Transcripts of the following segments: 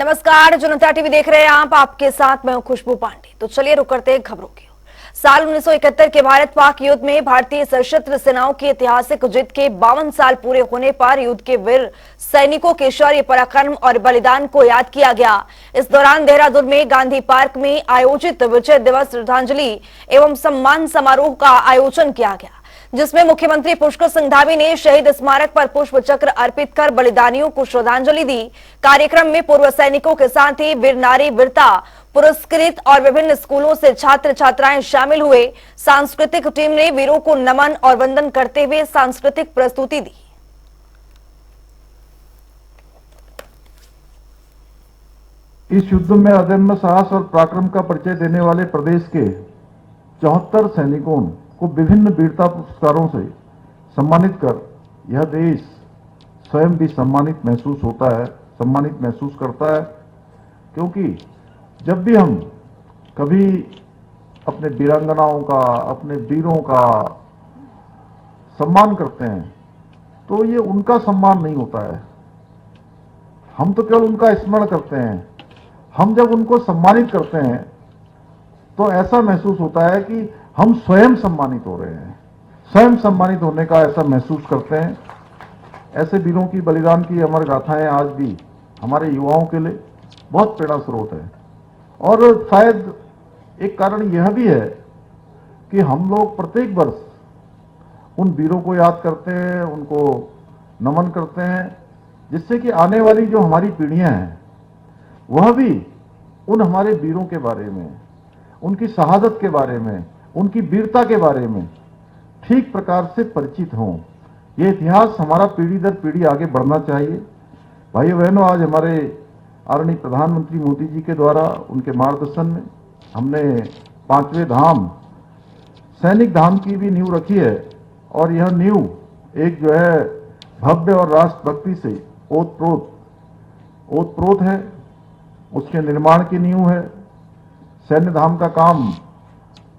नमस्कार, जनता टीवी देख रहे हैं आप। आपके साथ मैं हूं खुशबू पांडे। तो चलिए रुक करते हैं खबरों की ओर। साल 1971 के भारत पाक युद्ध में भारतीय सशस्त्र सेनाओं की ऐतिहासिक जीत के 52 साल पूरे होने पर युद्ध के वीर सैनिकों के शौर्य, पराक्रम और बलिदान को याद किया गया। इस दौरान देहरादून में गांधी पार्क में आयोजित विजय दिवस श्रद्धांजलि एवं सम्मान समारोह का आयोजन किया गया, जिसमें मुख्यमंत्री पुष्कर सिंह धामी ने शहीद स्मारक पर पुष्प चक्र अर्पित कर बलिदानियों को श्रद्धांजलि दी। कार्यक्रम में पूर्व सैनिकों के साथ ही वीर नारी वीरता पुरस्कृत और विभिन्न स्कूलों से छात्र छात्राएं शामिल हुए। सांस्कृतिक टीम ने वीरों को नमन और वंदन करते हुए सांस्कृतिक प्रस्तुति दी। इस युद्ध में अदम्य साहस और पराक्रम का परिचय देने वाले प्रदेश के 74 सैनिकों को विभिन्न वीरता पुरस्कारों से सम्मानित कर यह देश स्वयं भी सम्मानित महसूस करता है, क्योंकि जब भी हम कभी अपने वीरांगनाओं का, अपने वीरों का सम्मान करते हैं तो ये उनका सम्मान नहीं होता है, हम तो केवल उनका स्मरण करते हैं। हम जब उनको सम्मानित करते हैं तो ऐसा महसूस होता है कि हम स्वयं सम्मानित हो रहे हैं, स्वयं सम्मानित होने का ऐसा महसूस करते हैं। ऐसे वीरों की बलिदान की अमर गाथाएं आज भी हमारे युवाओं के लिए बहुत प्रेरणा स्रोत है। और शायद एक कारण यह भी है कि हम लोग प्रत्येक वर्ष उन वीरों को याद करते हैं, उनको नमन करते हैं, जिससे कि आने वाली जो हमारी पीढ़ियां हैं वह भी उन हमारे वीरों के बारे में, उनकी शहादत के बारे में, उनकी वीरता के बारे में ठीक प्रकार से परिचित हों। ये इतिहास हमारा पीढ़ी दर पीढ़ी आगे बढ़ना चाहिए। भाइयों बहनों, आज हमारे आदरणीय प्रधानमंत्री मोदी जी के द्वारा उनके मार्गदर्शन में हमने 5वें धाम सैनिक धाम की भी नींव रखी है, और यह नींव एक जो है भव्य और राष्ट्रभक्ति से ओतप्रोत है, उसके निर्माण की नींव है। सैन्य धाम का काम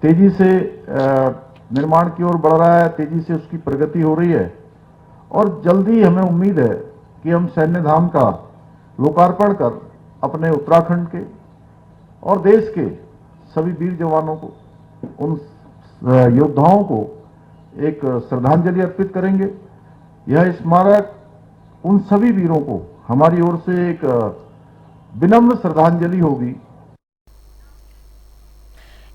तेजी से निर्माण की ओर बढ़ रहा है, तेजी से उसकी प्रगति हो रही है, और जल्दी हमें उम्मीद है कि हम सैन्य धाम का लोकार्पण कर अपने उत्तराखंड के और देश के सभी वीर जवानों को, उन योद्धाओं को एक श्रद्धांजलि अर्पित करेंगे। यह स्मारक उन सभी वीरों को हमारी ओर से एक विनम्र श्रद्धांजलि होगी।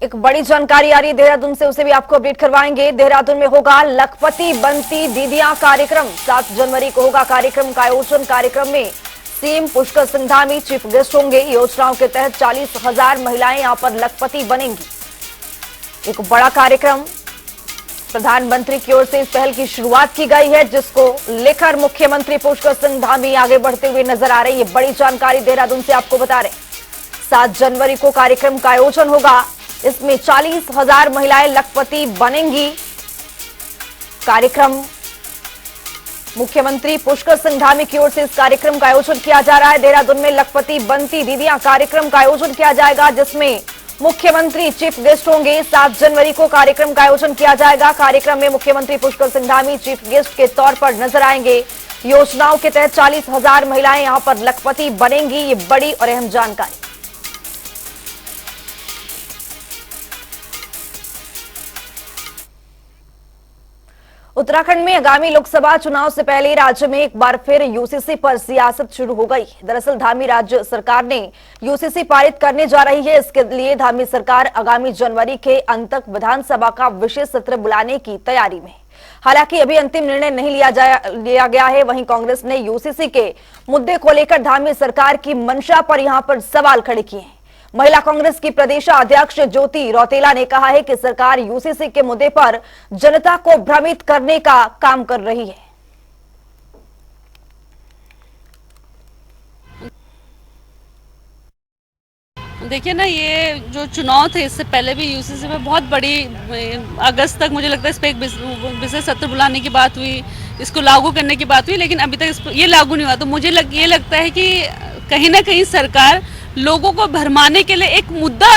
एक बड़ी जानकारी आ रही है देहरादून से, उसे भी आपको अपडेट करवाएंगे। देहरादून में होगा लखपति बनती दीदियां कार्यक्रम। 7 जनवरी को होगा कार्यक्रम का आयोजन। कार्यक्रम में CM Pushkar Singh Dhami chief guest होंगे। योजनाओं के तहत 40,000 महिलाएं यहां पर लखपति बनेंगी। एक बड़ा कार्यक्रम प्रधानमंत्री की ओर से इस पहल की शुरुआत की गई है, जिसको लेकर मुख्यमंत्री पुष्कर सिंह धामी आगे बढ़ते हुए नजर आ रहे हैं। ये बड़ी जानकारी देहरादून से आपको बता रहे। 7 जनवरी को कार्यक्रम का आयोजन होगा। इसमें 40,000 महिलाएं लखपति बनेंगी। कार्यक्रम मुख्यमंत्री पुष्कर सिंह धामी की ओर से इस कार्यक्रम का आयोजन किया जा रहा है। देहरादून में लखपति बनती दीदियां कार्यक्रम का आयोजन किया जाएगा, जिसमें मुख्यमंत्री चीफ गेस्ट होंगे। 7 जनवरी को कार्यक्रम का आयोजन किया जाएगा। कार्यक्रम में मुख्यमंत्री पुष्कर सिंह धामी चीफ गेस्ट के तौर पर नजर आएंगे। योजनाओं के तहत 40,000 महिलाएं यहां पर लखपति बनेंगी। ये बड़ी और अहम जानकारी। उत्तराखंड में आगामी लोकसभा चुनाव से पहले राज्य में एक बार फिर यूसीसी पर सियासत शुरू हो गई। दरअसल धामी राज्य सरकार ने यूसीसी पारित करने जा रही है। इसके लिए धामी सरकार आगामी जनवरी के अंत तक विधानसभा का विशेष सत्र बुलाने की तैयारी में। हालांकि अभी अंतिम निर्णय नहीं लिया गया है। वहीं कांग्रेस ने यूसीसी के मुद्दे को लेकर धामी सरकार की मंशा पर यहां पर सवाल खड़े किए हैं। महिला कांग्रेस की प्रदेश अध्यक्ष ज्योति रौतेला ने कहा है कि सरकार यूसीसी के मुद्दे पर जनता को भ्रमित करने का काम कर रही है। देखिए ना, ये जो चुनाव थे इससे पहले भी यूसीसी में बहुत बड़ी अगस्त तक मुझे लगता है इस पर एक विशेष सत्र बुलाने की बात हुई, इसको लागू करने की बात हुई, लेकिन अभी तक ये लागू नहीं हुआ। तो मुझे ये लगता है कि कहीं ना कहीं सरकार लोगों को भरमाने के लिए एक मुद्दा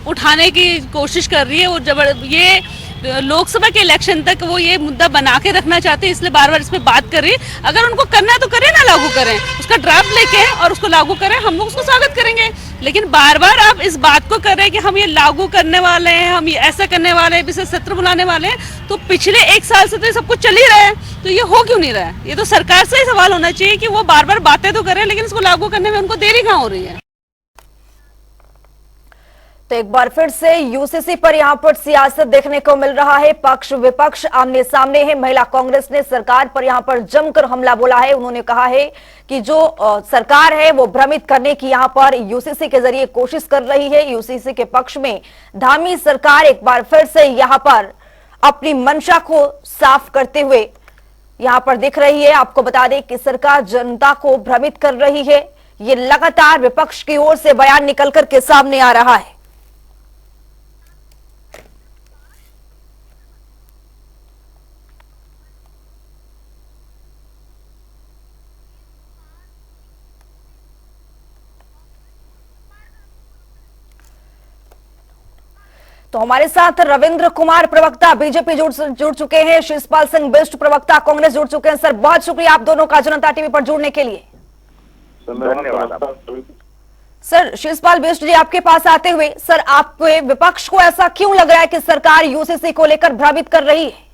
उठाने की कोशिश कर रही है। और ये लोकसभा के इलेक्शन तक वो ये मुद्दा बना के रखना चाहते हैं, इसलिए बार बार इस पे बात कर रही है। अगर उनको करना है तो करें ना, लागू करें, उसका ड्राफ्ट लेके और उसको लागू करें, हम लोग उसको स्वागत करेंगे। लेकिन बार बार आप इस बात को कर रहे हैं कि हम ये लागू करने वाले हैं, हम ये ऐसा करने वाले हैं, विशेष सत्र बुलाने वाले हैं, तो पिछले 1 साल से तो ये सब कुछ चल ही रहा है, तो ये हो क्यों नहीं रहा है? ये तो सरकार से ही सवाल होना चाहिए कि वो बार बार बातें तो करें लेकिन इसको लागू करने में उनको देरी कहाँ हो रही है। तो एक बार फिर से यूसीसी पर यहां पर सियासत देखने को मिल रहा है। पक्ष विपक्ष आमने सामने है। महिला कांग्रेस ने सरकार पर यहां पर जमकर हमला बोला है। उन्होंने कहा है कि जो सरकार है वो भ्रमित करने की यहां पर यूसीसी के जरिए कोशिश कर रही है। यूसीसी के पक्ष में धामी सरकार एक बार फिर से यहां पर अपनी मंशा को साफ करते हुए यहां पर दिख रही है। आपको बता दें कि सरकार जनता को भ्रमित कर रही है। ये लगातार विपक्ष की ओर से बयान निकल कर के सामने आ रहा है। तो हमारे साथ रविंद्र कुमार प्रवक्ता बीजेपी जुड़ चुके हैं, शिषपाल सिंह बिष्ट प्रवक्ता कांग्रेस जुड़ चुके हैं। सर बहुत शुक्रिया आप दोनों का जनता टीवी पर जुड़ने के लिए। धन्यवाद। सर शिषपाल बिष्ट जी आपके पास आते हुए, सर आपके विपक्ष को ऐसा क्यों लग रहा है कि सरकार यूसीसी को लेकर भ्रमित कर रही है?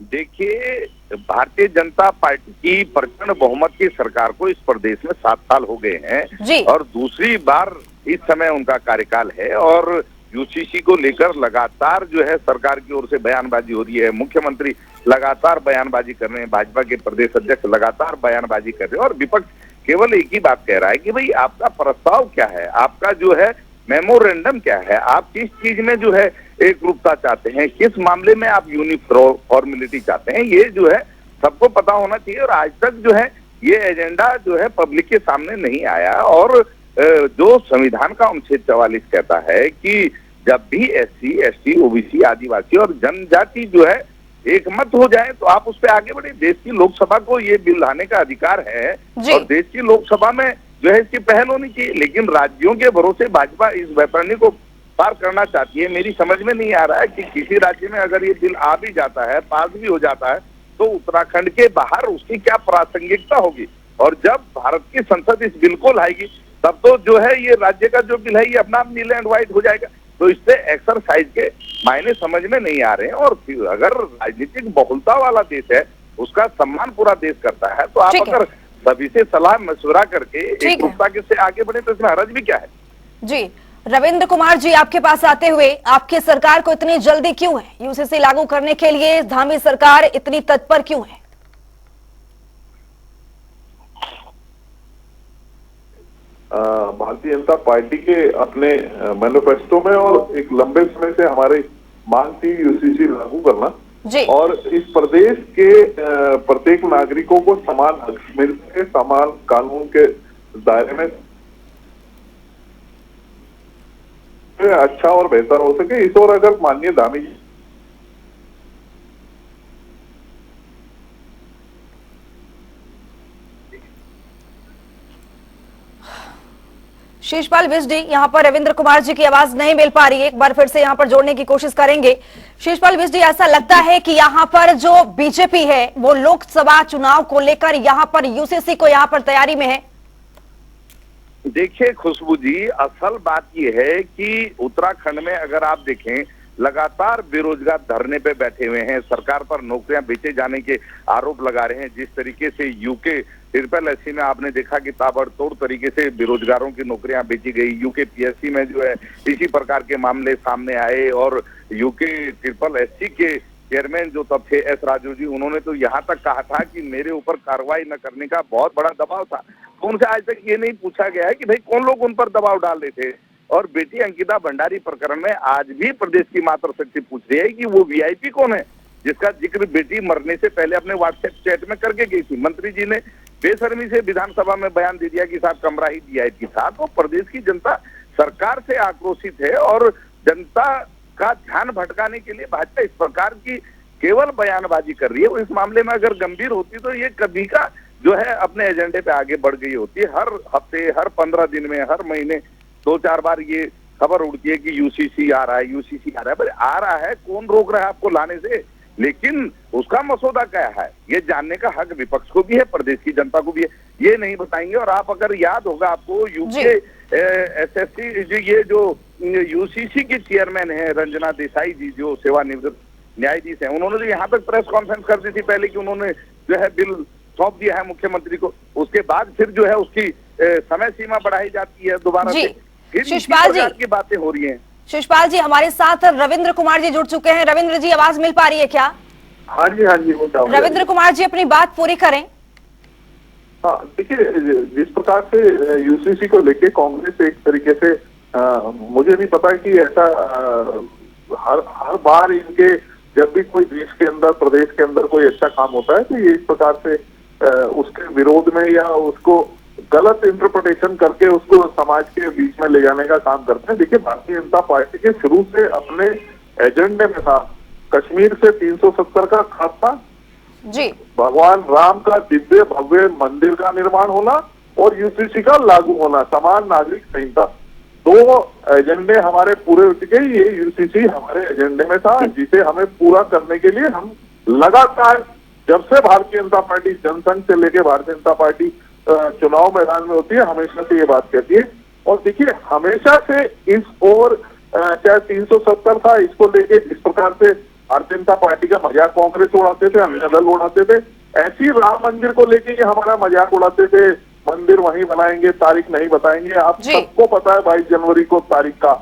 देखिए, भारतीय जनता पार्टी की प्रचंड बहुमत की सरकार को इस प्रदेश में 7 साल हो गए हैं और दूसरी बार इस समय उनका कार्यकाल है और यूसीसी को लेकर लगातार जो है सरकार की ओर से बयानबाजी हो रही है। मुख्यमंत्री लगातार बयानबाजी कर रहे हैं, भाजपा के प्रदेश अध्यक्ष लगातार बयानबाजी कर रहे हैं और विपक्ष केवल एक ही बात कह रहा है कि भाई आपका प्रस्ताव क्या है, आपका जो है मेमोरेंडम क्या है, आप किस चीज में जो है एक रूपता चाहते हैं, किस मामले में आप यूनिफॉर्मिलिटी चाहते हैं, ये जो है सबको पता होना चाहिए। और आज तक जो है ये एजेंडा जो है पब्लिक के सामने नहीं आया। और जो संविधान का अनुच्छेद 44 कहता है कि जब भी SC, ST, OBC, आदिवासी और जनजाति जो है एक मत हो जाए तो आप उस पर आगे बढ़े। देश की लोकसभा को ये बिल लाने का अधिकार है और देश की लोकसभा में जो है इसकी पहल होनी चाहिए। लेकिन राज्यों के भरोसे भाजपा इस वैतरणी को पार करना चाहती है। मेरी समझ में नहीं आ रहा है कि किसी राज्य में अगर ये बिल आ भी जाता है, पास भी हो जाता है, तो उत्तराखंड के बाहर उसकी क्या प्रासंगिकता होगी। और जब भारत की संसद इस बिल को लाएगी तब तो जो है ये राज्य का जो बिल है ये अपना नील एंड व्हाइट हो जाएगा। तो इससे एक्सरसाइज के मायने समझ में नहीं आ रहे हैं। और अगर राजनीतिक बहुलता वाला देश है, उसका सम्मान पूरा देश करता है, तो आप अगर सभी से सलाह मशवरा करके एक रूपता के से आगे बढ़े तो इसमें हरज भी क्या है। जी रविंद्र कुमार जी आपके पास आते हुए, आपकी सरकार को इतनी जल्दी क्यों है यूसीसी लागू करने के लिए? धामी सरकार इतनी तत्पर क्यों है? भारतीय जनता पार्टी के अपने मैनिफेस्टो में और एक लंबे समय से हमारी मांग थी यूसीसी लागू करना और इस प्रदेश के प्रत्येक नागरिकों को समान हक मिल सके, समान कानून के दायरे में अच्छा और बेहतर हो सके। इस और अगर माननीय धामी जी शिषपाल बिष्ट जी, यहाँ पर रविंद्र कुमार जी की आवाज नहीं मिल पा रही है, एक बार फिर से यहाँ पर जोड़ने की कोशिश करेंगे। शिषपाल बिष्ट जी, ऐसा लगता है कि यहाँ पर जो बीजेपी है वो लोकसभा चुनाव को लेकर यहाँ पर यूसीसी को यहाँ पर तैयारी में है। देखिए खुशबू जी, असल बात यह है कि उत्तराखंड में अगर आप देखें लगातार बेरोजगार धरने पे बैठे हुए हैं, सरकार पर नौकरियां बेचे जाने के आरोप लगा रहे हैं। जिस तरीके से यूके ट्रिपल एससी में आपने देखा कि ताबड़तोड़ तरीके से बेरोजगारों की नौकरियां बेची गई, यूके PSC में जो है इसी प्रकार के मामले सामने आए और यूके ट्रिपल एससी के चेयरमैन जो तब थे S राजू जी, उन्होंने तो यहाँ तक कहा था कि मेरे ऊपर कार्रवाई न करने का बहुत बड़ा दबाव था। तो उनसे आज तक ये नहीं पूछा गया है कि भाई कौन लोग उन पर दबाव डाल रहे थे। और बेटी अंकिता भंडारी प्रकरण में आज भी प्रदेश की मातृशक्ति पूछ रही है कि वो VIP कौन है जिसका जिक्र बेटी मरने से पहले अपने व्हाट्सएप चैट में करके गई थी। मंत्री जी ने बेशर्मी से विधानसभा में बयान दे दिया कि साहब कमरा ही VIP था। तो प्रदेश की जनता सरकार से आक्रोशित है और जनता का ध्यान भटकाने के लिए भाजपा इस प्रकार की केवल बयानबाजी कर रही है। इस मामले में अगर गंभीर होती तो ये कभी का जो है अपने एजेंडे पे आगे बढ़ गई होती है। हर हफ्ते, हर 15 दिन में, हर महीने 2-4 बार ये खबर उड़ती है कि यूसीसी आ रहा है, यूसीसी आ रहा है। भाई आ रहा है, कौन रोक रहा है आपको लाने से? लेकिन उसका मसौदा क्या है ये जानने का हक विपक्ष को भी है, प्रदेश की जनता को भी है, ये नहीं बताएंगे। और आप अगर याद होगा आपको, यूके एसएससी ये जो यूसीसी की चेयरमैन है रंजना देसाई जी, जो सेवानिवृत्त न्यायाधीश हैं, उन्होंने तो यहाँ तक प्रेस कॉन्फ्रेंस कर दी थी पहले कि उन्होंने जो है बिल सौंप दिया है मुख्यमंत्री को। उसके बाद फिर जो है उसकी समय सीमा बढ़ाई जाती है दोबारा से, फिर शिशपाल जी की बातें हो रही हैं। शिशपाल जी, हमारे साथ रविंद्र कुमार जी जुड़ चुके हैं। रविंद्र जी, आवाज मिल पा रही है क्या? हाँ जी, हाँ जी, रविंद्र कुमार जी अपनी बात पूरी करें। हाँ, देखिए, जिस प्रकार से यूसीसी को लेके कांग्रेस एक तरीके से मुझे नहीं पता कि ऐसा हर बार इनके जब भी कोई देश के अंदर, प्रदेश के अंदर कोई अच्छा काम होता है तो ये इस प्रकार से उसके विरोध में या उसको गलत इंटरप्रिटेशन करके उसको समाज के बीच में ले जाने का काम करते हैं। देखिए, भारतीय जनता पार्टी के शुरू से अपने एजेंडे में था कश्मीर से 370 का खात्मा जी, भगवान राम का दिव्य भव्य मंदिर का निर्माण होना और यूसीसी का लागू होना, समान नागरिक संहिता। दो एजेंडे हमारे पूरे हो चुके। ये यूसीसी हमारे एजेंडे में था, जिसे हमें पूरा करने के लिए हम लगातार, जब से भारतीय जनता पार्टी जनसंघ से लेके भारतीय जनता पार्टी चुनाव मैदान में होती है, हमेशा से ये बात कहती है। और देखिए, हमेशा से इस ओर चाहे 370 था, इसको लेके जिस प्रकार से भारतीय जनता पार्टी का मजाक कांग्रेस उड़ाते थे, अन्य दल उड़ाते थे, ऐसी राम मंदिर को लेके ये हमारा मजाक उड़ाते थे, मंदिर वहीं बनाएंगे, तारीख नहीं बताएंगे। आप सबको पता है 22 जनवरी को तारीख का।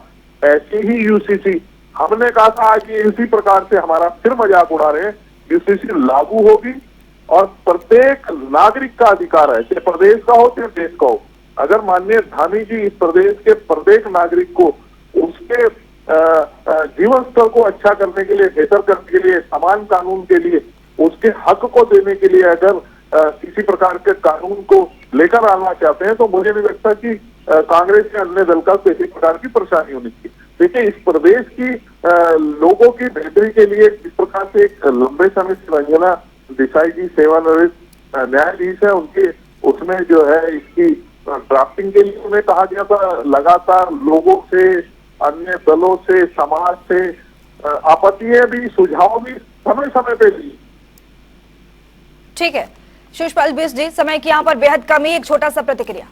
ऐसी ही यूसीसी हमने कहा था कि इसी प्रकार से हमारा फिर मजाक उड़ा रहे हैं। यूसीसी लागू होगी और प्रत्येक नागरिक का अधिकार है, चाहे प्रदेश का हो चाहे देश का हो। अगर माननीय धामी जी इस प्रदेश के प्रत्येक नागरिक को उसके जीवन स्तर को अच्छा करने के लिए, बेहतर करने के लिए, समान कानून के लिए, उसके हक को देने के लिए अगर किसी प्रकार के कानून को लेकर आना चाहते हैं तो मुझे नहीं लगता कि कांग्रेस या अन्य दल का किसी प्रकार की परेशानी होनी चाहिए। देखिए, इस प्रदेश की लोगों की बेहतरी के लिए जिस प्रकार से एक लंबे समय से रंजना देसाई जी सेवानिवृत्त न्यायाधीश है, उनके उसमें जो है इसकी ड्राफ्टिंग के लिए उन्हें कहा गया था, लगातार लोगों से, अन्य दलों से, समाज से आपत्तियां भी, सुझाव भी समय समय पे दी। ठीक है शिशपाल बिष्ट जी, समय की यहाँ पर बेहद कमी, एक छोटा सा प्रतिक्रिया।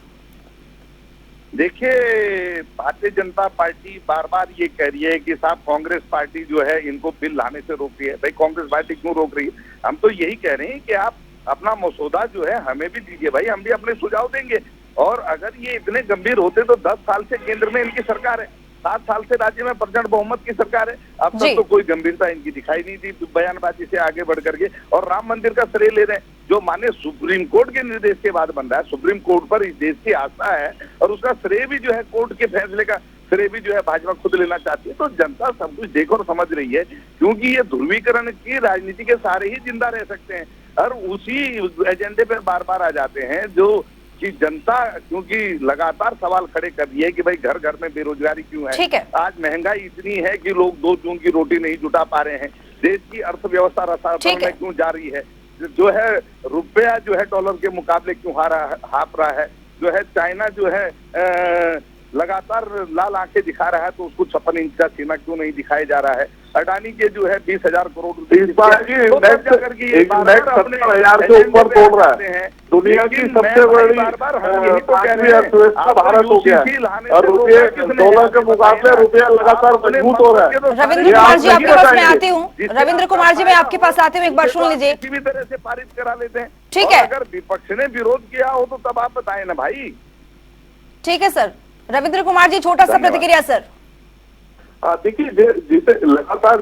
देखिए, भारतीय जनता पार्टी बार बार ये कह रही है कि साहब कांग्रेस पार्टी जो है इनको बिल लाने से रोक रही है। भाई कांग्रेस पार्टी क्यों रोक रही है? हम तो यही कह रहे हैं कि आप अपना मसौदा जो है हमें भी दीजिए भाई, हम भी अपने सुझाव देंगे। और अगर ये इतने गंभीर होते तो 10 साल से केंद्र में इनकी सरकार है, 7 साल से राज्य में प्रचंड बहुमत की सरकार है, अब तक तो कोई गंभीरता इनकी दिखाई नहीं दी, बयानबाजी से आगे बढ़ करके। और राम मंदिर का श्रेय ले रहे हैं, जो माने सुप्रीम कोर्ट के निर्देश के बाद बन रहा है। सुप्रीम कोर्ट पर इस देश की आस्था है और उसका श्रेय भी जो है, कोर्ट के फैसले का श्रेय भी जो है भाजपा खुद लेना चाहती है। तो जनता सब कुछ देख और समझ रही है, क्योंकि ये ध्रुवीकरण की राजनीति के सारे ही जिंदा रह सकते हैं और उसी एजेंडे पर बार बार आ जाते हैं, जो कि जनता क्योंकि लगातार सवाल खड़े कर दिए कि भाई घर घर में बेरोजगारी क्यों है, आज महंगाई इतनी है कि लोग 2 जून की रोटी नहीं जुटा पा रहे हैं, देश की अर्थव्यवस्था रसातल में क्यों जा रही है, जो है रुपया जो है डॉलर के मुकाबले क्यों हाप रहा है, जो है चाइना जो है लगातार लाल आंखें दिखा रहा है तो उसको 56 इंच का सीमा क्यों नहीं दिखाया जा रहा है, अडानी के जो है 20,000 करोड़ रुपए इस बार की नेट 70,000 से ऊपर तोड़ रहा है। दुनिया की सबसे बड़ी अर्थव्यवस्था भारत हो गया और रुपये डॉलर के मुकाबले रुपया लगातार मजबूत हो रहा है। रविंद्र कुमार जी आपके पास मैं आती हूँ, रविंद्र कुमार जी मैं आपके पास आती हूँ, एक बार सुन लीजिए। किसी भी तरह से पारित करा लेते हैं, ठीक है। अगर विपक्ष ने विरोध किया हो तो तब आप बताएं ना भाई। ठीक है सर, रविंद्र कुमार जी छोटा सा प्रतिक्रिया सर। देखिए, जिसे लगातार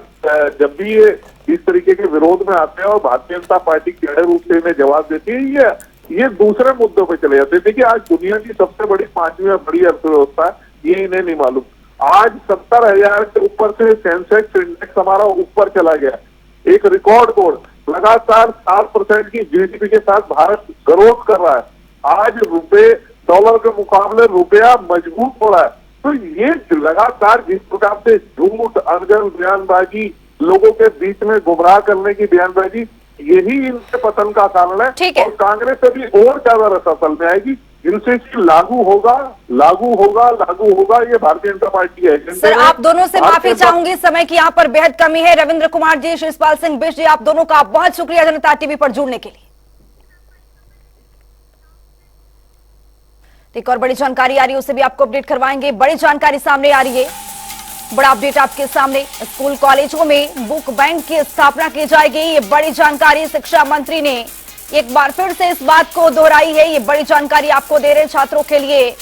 जब भी ये इस तरीके के विरोध में आते हैं और भारतीय जनता पार्टी कड़े रूप से इन्हें जवाब देती है, ये दूसरे मुद्दों पे चले जाते हैं। देखिए, आज दुनिया की सबसे बड़ी 5वीं बड़ी अर्थव्यवस्था है, ये इन्हें नहीं मालूम। आज 70,000 के ऊपर से सेंसेक्स इंडेक्स हमारा ऊपर चला गया, एक रिकॉर्ड तोड़, लगातार 7% की जीडीपी के साथ भारत ग्रोथ कर रहा है। आज रुपए डॉलर के मुकाबले रुपया मजबूत हो रहा है। तो ये लगातार जिस प्रकार से झूठ, अनगन बयानबाजी, लोगों के बीच में गुमराह करने की बयानबाजी, यही इनके पतन का कारण है। और कांग्रेस अभी और ज्यादा रसातल में आएगी यूसीसी लागू होगा, ये भारतीय जनता पार्टी है। सर, आप दोनों से माफी चाहूंगी, समय की यहाँ पर बेहद कमी है। रविंद्र कुमार जी, शिषपाल सिंह बिष्ट जी, आप दोनों का बहुत शुक्रिया जनता टीवी पर जुड़ने के लिए। एक और बड़ी जानकारी आ रही है, उसे भी आपको अपडेट करवाएंगे। बड़ी जानकारी सामने आ रही है, बड़ा अपडेट आपके सामने। स्कूल कॉलेजों में बुक बैंक की स्थापना की जाएगी, ये बड़ी जानकारी शिक्षा मंत्री ने एक बार फिर से इस बात को दोहराई है। ये बड़ी जानकारी आपको दे रहे, छात्रों के लिए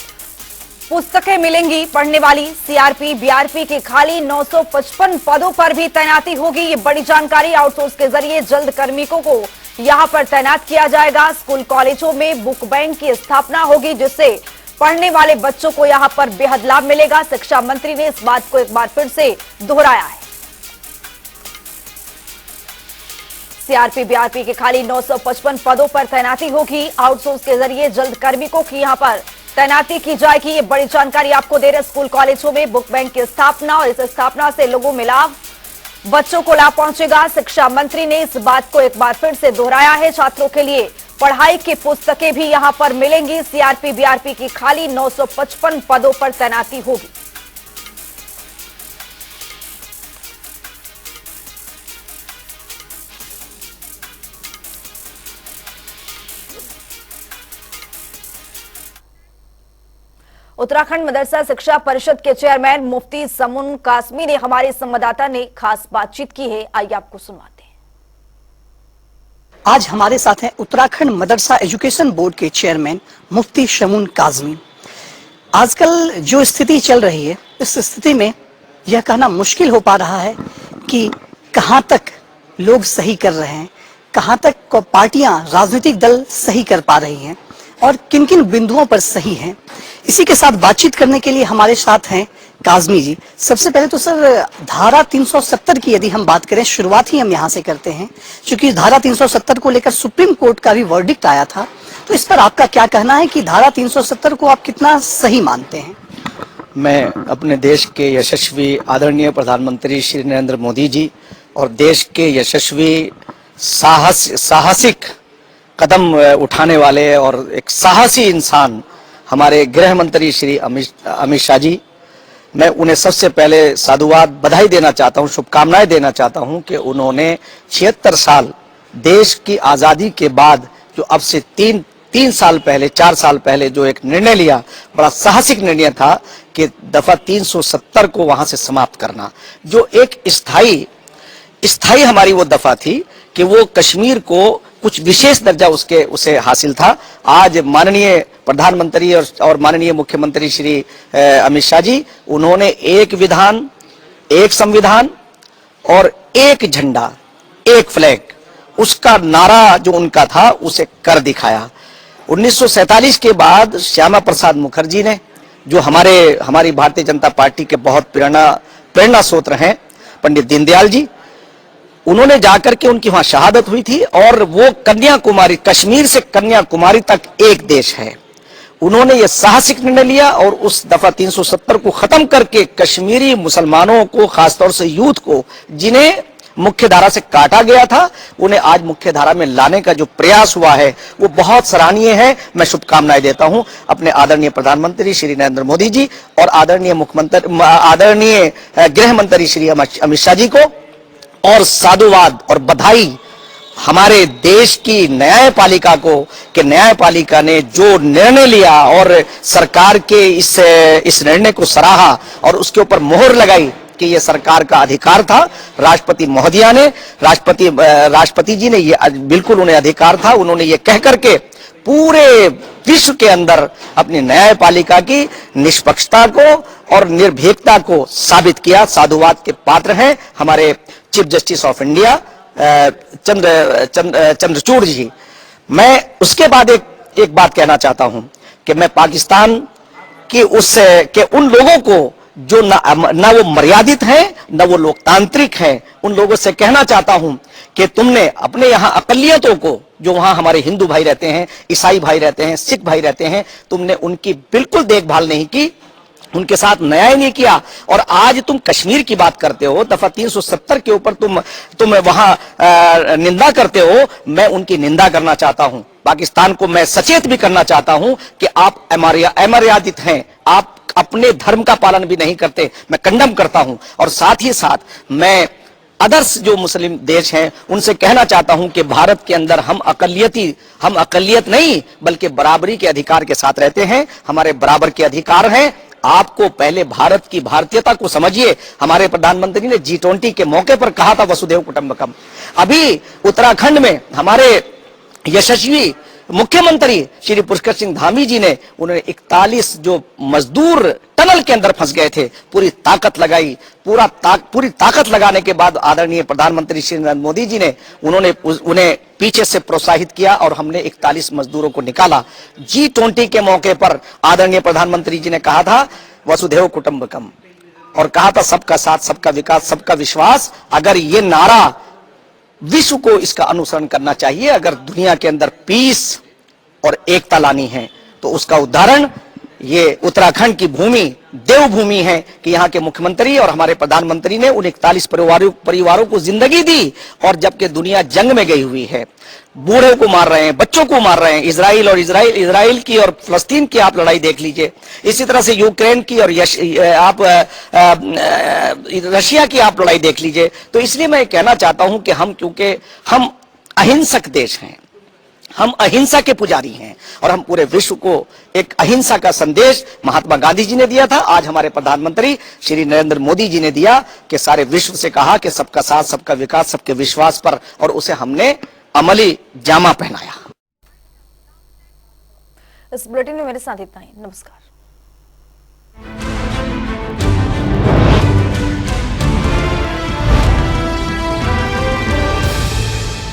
पुस्तकें मिलेंगी पढ़ने वाली। सीआरपी बीआरपी के खाली 955 पदों पर भी तैनाती होगी, ये बड़ी जानकारी। आउटसोर्स के जरिए जल्द कार्मिकों को यहां पर तैनात किया जाएगा। स्कूल कॉलेजों में बुक बैंक की स्थापना होगी, जिससे पढ़ने वाले बच्चों को यहां पर बेहद लाभ मिलेगा। शिक्षा मंत्री ने इस बात को एक बार फिर से दोहराया है। सीआरपी बीआरपी के खाली 955 पदों पर तैनाती होगी। आउटसोर्स के जरिए जल्द कार्मिकों की यहां पर तैनाती की जाएगी, ये बड़ी जानकारी आपको दे रहे। स्कूल कॉलेजों में बुक बैंक की स्थापना, और इस स्थापना से लोगों में लाभ, बच्चों को लाभ पहुंचेगा। शिक्षा मंत्री ने इस बात को एक बार फिर से दोहराया है। छात्रों के लिए पढ़ाई की पुस्तकें भी यहां पर मिलेंगी। सीआरपी बीआरपी की खाली 955 पदों पर तैनाती होगी। उत्तराखंड मदरसा शिक्षा परिषद के चेयरमैन मुफ्ती समून कासमी ने हमारे संवाददाता ने खास बातचीत की है, आइए आपको सुनवाते हैं। आज हमारे साथ हैं उत्तराखंड मदरसा एजुकेशन बोर्ड के चेयरमैन मुफ्ती शमून काज़मी। आजकल जो स्थिति चल रही है, इस स्थिति में यह कहना मुश्किल हो पा रहा है कि कहां तक लोग सही कर रहे हैं, कहां तक पार्टियां, राजनीतिक दल सही कर पा रही हैं और किन किन बिंदुओं पर सही हैं। इसी के साथ बातचीत करने के लिए हमारे साथ हैं काज़मी जी। सबसे पहले तो सर, धारा 370 की यदि हम बात करें, शुरुआत ही हम यहाँ से करते हैं, क्योंकि धारा 370 को लेकर सुप्रीम कोर्ट का भी वर्डिक्ट आया था, तो इस पर आपका क्या कहना है कि धारा 370 को आप कितना सही मानते हैं? मैं अपने देश के यशस्वी आदरणीय प्रधानमंत्री श्री नरेंद्र मोदी जी और देश के यशस्वी साहसिक कदम उठाने वाले और एक साहसी इंसान हमारे गृह मंत्री श्री अमित शाह जी, मैं उन्हें सबसे पहले साधुवाद, बधाई देना चाहता हूं, शुभकामनाएं देना चाहता हूं कि उन्होंने 76 साल देश की आज़ादी के बाद जो अब से 4 साल पहले जो एक निर्णय लिया, बड़ा साहसिक निर्णय था कि दफा 370 को वहां से समाप्त करना, जो एक स्थायी हमारी वो दफा थी कि वो कश्मीर को कुछ विशेष दर्जा उसे हासिल था। आज माननीय प्रधानमंत्री और माननीय मुख्यमंत्री श्री अमित शाह जी, उन्होंने एक विधान, एक संविधान और एक झंडा, एक फ्लैग, उसका नारा जो उनका था उसे कर दिखाया। 1947 के बाद श्यामा प्रसाद मुखर्जी ने, जो हमारी भारतीय जनता पार्टी के बहुत प्रेरणा स्रोत हैं, पंडित दीनदयाल जी, उन्होंने जाकर के उनकी वहां शहादत हुई थी और वो कन्याकुमारी, कश्मीर से कन्याकुमारी तक एक देश है। उन्होंने ये साहसिक निर्णय लिया और उस दफा 370 को खत्म करके कश्मीरी मुसलमानों को, खासतौर से यूथ को, जिन्हें मुख्य धारा से काटा गया था, उन्हें आज मुख्य धारा में लाने का जो प्रयास हुआ है वो बहुत सराहनीय है। मैं शुभकामनाएं देता हूं अपने आदरणीय प्रधानमंत्री श्री नरेंद्र मोदी जी और आदरणीय गृह मंत्री श्री अमित शाह जी को, और साधुवाद और बधाई हमारे देश की न्यायपालिका को कि न्यायपालिका ने जो निर्णय लिया और सरकार के इस निर्णय को सराहा और उसके ऊपर मोहर लगाई कि यह सरकार का अधिकार था। राष्ट्रपति महोदया ने, राष्ट्रपति जी ने, ये बिल्कुल उन्हें अधिकार था। उन्होंने ये कह करके पूरे विश्व के अंदर अपनी न्यायपालिका की निष्पक्षता को और निर्भीकता को साबित किया। साधुवाद के पात्र हैं हमारे chief justice of India Chandrachud ji. मैं उसके बाद एक बात कहना चाहता हूं कि मैं पाकिस्तान की उन लोगों को जो ना वो मर्यादित हैं, ना वो लोकतांत्रिक हैं, उन लोगों से कहना चाहता हूं कि तुमने अपने यहां अकलियतों को, जो वहां हमारे हिंदू भाई रहते हैं, ईसाई भाई रहते हैं, सिख भाई रहते हैं, तुमने उनकी बिल्कुल देखभाल नहीं की, उनके साथ न्याय नहीं किया। और आज तुम कश्मीर की बात करते हो, दफा 370 के ऊपर तुम वहां निंदा करते हो। मैं उनकी निंदा करना चाहता हूं। पाकिस्तान को मैं सचेत भी करना चाहता हूं कि आप अमर्यादित हैं, आप अपने धर्म का पालन भी नहीं करते, मैं कंडम करता हूं। और साथ ही साथ मैं अदर्स जो मुस्लिम देश हैं उनसे कहना चाहता हूं कि भारत के अंदर हम अकलियत नहीं बल्कि बराबरी के अधिकार के साथ रहते हैं, हमारे बराबर के अधिकार हैं। आपको पहले भारत की भारतीयता को समझिए। हमारे प्रधानमंत्री ने G20 के मौके पर कहा था वसुधैव कुटुंबकम। अभी उत्तराखंड में हमारे यशस्वी मुख्यमंत्री श्री पुष्कर सिंह धामी जी ने उन्होंने 41 जो मजदूर टनल के अंदर फंस गए थे, पूरी ताकत लगाई। पूरी ताकत लगाने के बाद आदरणीय प्रधानमंत्री श्री नरेंद्र मोदी जी ने उन्हें पीछे से प्रोत्साहित किया और हमने 41 मजदूरों को निकाला। G20 के मौके पर आदरणीय प्रधानमंत्री जी ने कहा था वसुधैव कुटुंबकम और कहा था सबका साथ, सबका विकास, सबका विश्वास। अगर ये नारा विश्व को इसका अनुसरण करना चाहिए, अगर दुनिया के अंदर पीस और एकता लानी है तो उसका उदाहरण ये उत्तराखंड की भूमि देवभूमि है कि यहाँ के मुख्यमंत्री और हमारे प्रधानमंत्री ने उन 41 परिवारों को जिंदगी दी। और जबकि दुनिया जंग में गई हुई है, बूढ़ों को मार रहे हैं, बच्चों को मार रहे हैं, इजराइल की और फलस्तीन की आप लड़ाई देख लीजिए, इसी तरह से यूक्रेन की और रशिया की आप लड़ाई देख लीजिए। तो इसलिए मैं कहना चाहता हूं कि क्योंकि हम अहिंसक देश हैं, हम अहिंसा के पुजारी हैं और हम पूरे विश्व को एक अहिंसा का संदेश महात्मा गांधी जी ने दिया था, आज हमारे प्रधानमंत्री श्री नरेंद्र मोदी जी ने दिया कि सारे विश्व से कहा कि सबका साथ, सबका विकास, सबके विश्वास पर, और उसे हमने अमली जामा पहनाया। इस बुलेटिन में मेरे साथ इतना ही। नमस्कार।